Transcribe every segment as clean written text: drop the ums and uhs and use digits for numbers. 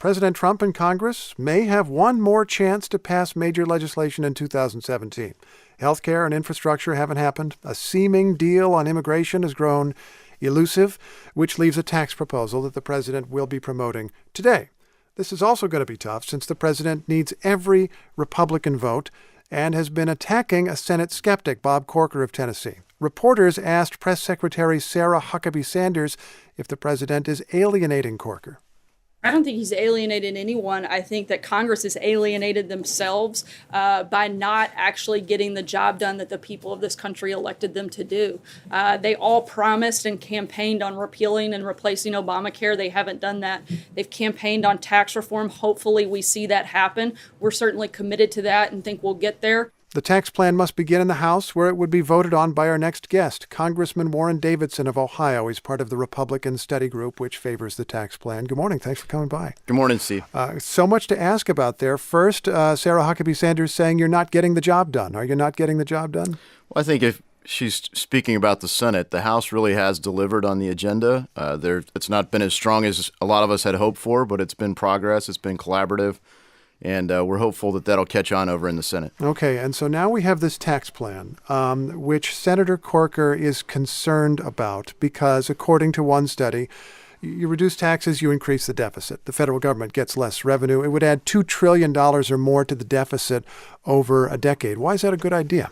President Trump and Congress may have one more chance to pass major legislation in 2017. Healthcare and infrastructure haven't happened. A seeming deal on immigration has grown elusive, which leaves a tax proposal that the president will be promoting today. This is also going to be tough since the president needs every Republican vote and has been attacking a Senate skeptic, Bob Corker of Tennessee. Reporters asked Press Secretary Sarah Huckabee Sanders if the president is alienating Corker. I don't think he's alienated anyone. I think that Congress has alienated themselves by not actually getting the job done that the people of this country elected them to do. They all promised and campaigned on repealing and replacing Obamacare. They haven't done that. They've campaigned on tax reform. Hopefully we see that happen. We're certainly committed to that and think we'll get there. The tax plan must begin in the House, where it would be voted on by our next guest, Congressman Warren Davidson of Ohio. He's part of the Republican study group, which favors the tax plan. Good morning. Thanks for coming by. Good morning, Steve. So much to ask about there. First, Sarah Huckabee Sanders saying you're not getting the job done. Are you not getting the job done? Well, I think if she's speaking about the Senate, the House really has delivered on the agenda. It's not been as strong as a lot of us had hoped for, but it's been progress. It's been collaborative. And we're hopeful that that'll catch on over in the Senate. Okay, and so now we have this tax plan, which Senator Corker is concerned about because, according to one study, you reduce taxes, you increase the deficit. The federal government gets less revenue. It would add $2 trillion or more to the deficit over a decade. Why is that a good idea?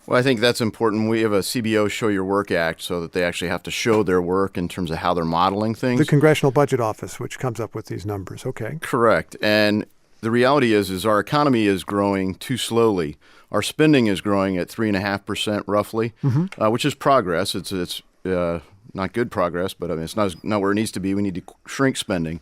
Well, I think that's important. We have a CBO Show Your Work Act so that they actually have to show their work in terms of how they're modeling things. The Congressional Budget Office, which comes up with these numbers. Okay. Correct. And the reality is our economy is growing too slowly. Our spending is growing at 3.5% roughly, which is progress. It's not good progress, but I mean, it's not where it needs to be. We need to shrink spending.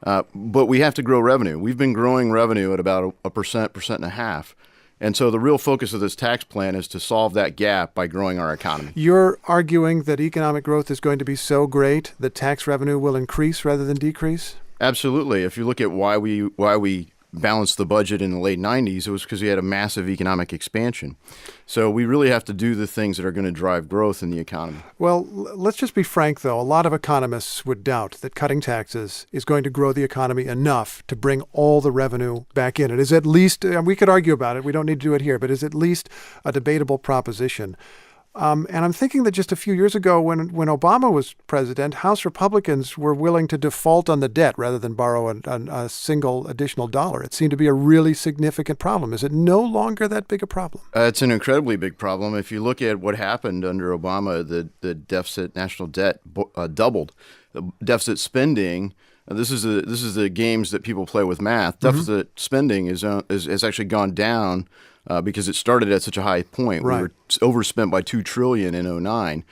But we have to grow revenue. We've been growing revenue at about a percent and a half. And so the real focus of this tax plan is to solve that gap by growing our economy. You're arguing that economic growth is going to be so great that tax revenue will increase rather than decrease? Absolutely. If you look at why we balanced the budget in the late 90s, it was because we had a massive economic expansion. So we really have to do the things that are going to drive growth in the economy. Well, let's just be frank, though. A lot of economists would doubt that cutting taxes is going to grow the economy enough to bring all the revenue back in. It is at least, we could argue about it, we don't need to do it here, but it's at least a debatable proposition. And I'm thinking that just a few years ago when Obama was president, House Republicans were willing to default on the debt rather than borrow a single additional dollar. It seemed to be a really significant problem. Is it no longer that big a problem? It's an incredibly big problem. If you look at what happened under Obama, the deficit, national debt doubled. The deficit spending, this is the games that people play with math. Deficit spending has actually gone down. Because it started at such a high point. Right. We were overspent by $2 trillion in 2009.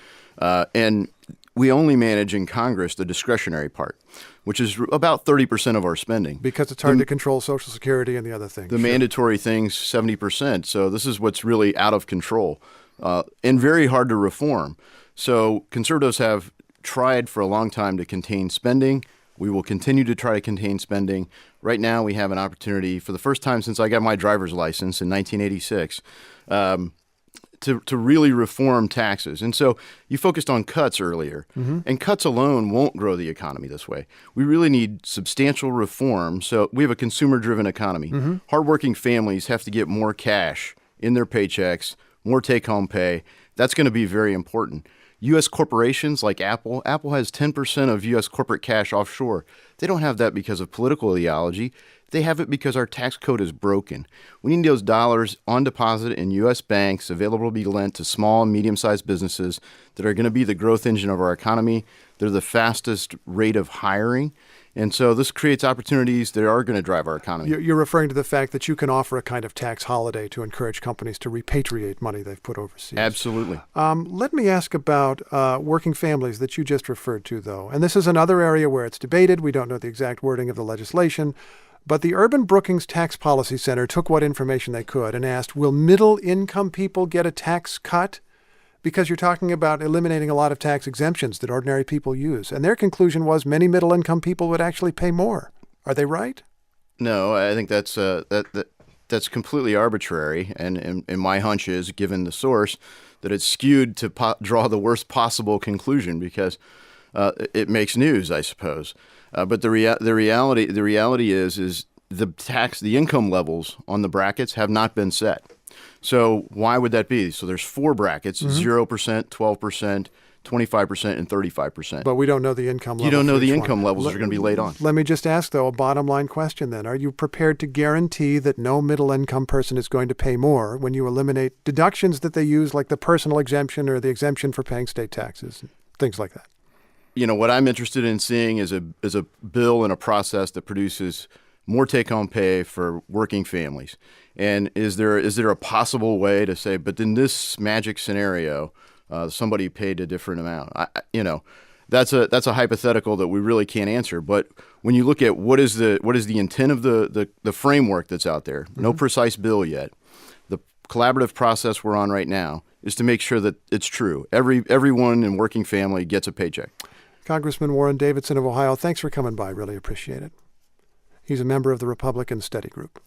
And we only manage in Congress the discretionary part, which is about 30% of our spending. Because it's hard to control Social Security and the other things. The mandatory things, 70%. So this is what's really out of control and very hard to reform. So conservatives have tried for a long time to contain spending. We will continue to try to contain spending. Right now, we have an opportunity for the first time since I got my driver's license in 1986 to really reform taxes. And so you focused on cuts earlier, and cuts alone won't grow the economy this way. We really need substantial reform. So we have a consumer-driven economy. Hardworking families have to get more cash in their paychecks, more take-home pay. That's going to be very important. U.S. corporations like Apple has 10% of U.S. corporate cash offshore. They don't have that because of political ideology. They have it because our tax code is broken. We need those dollars on deposit in U.S. banks available to be lent to small and medium-sized businesses that are going to be the growth engine of our economy. They're the fastest rate of hiring. And so this creates opportunities that are going to drive our economy. You're referring to the fact that you can offer a kind of tax holiday to encourage companies to repatriate money they've put overseas. Absolutely. Let me ask about working families that you just referred to, though. And this is another area where it's debated. We don't know the exact wording of the legislation. But the Urban Brookings Tax Policy Center took what information they could and asked, will middle-income people get a tax cut? Because you're talking about eliminating a lot of tax exemptions that ordinary people use. And their conclusion was many middle-income people would actually pay more. Are they right? No, I think that's completely arbitrary. And my hunch is, given the source, that it's skewed to draw the worst possible conclusion because it makes news, I suppose. But the reality is the income levels on the brackets have not been set. So why would that be? So there's 4 brackets: 0%, 12%, 25%, and 35%. But we don't know the income level. You don't know for the each income one. levels that are going to be laid on. Let me just ask, though, a bottom line question then. Are you prepared to guarantee that no middle income person is going to pay more when you eliminate deductions that they use, like the personal exemption or the exemption for paying state taxes, things like that? What I'm interested in seeing is a bill and a process that produces more take-home pay for working families. And is there a possible way to say, but in this magic scenario, somebody paid a different amount? That's a hypothetical that we really can't answer. But when you look at what is the intent of the framework that's out there, no precise bill yet. The collaborative process we're on right now is to make sure that it's true. Everyone in working family gets a paycheck. Congressman Warren Davidson of Ohio, thanks for coming by. Really appreciate it. He's a member of the Republican Study Group.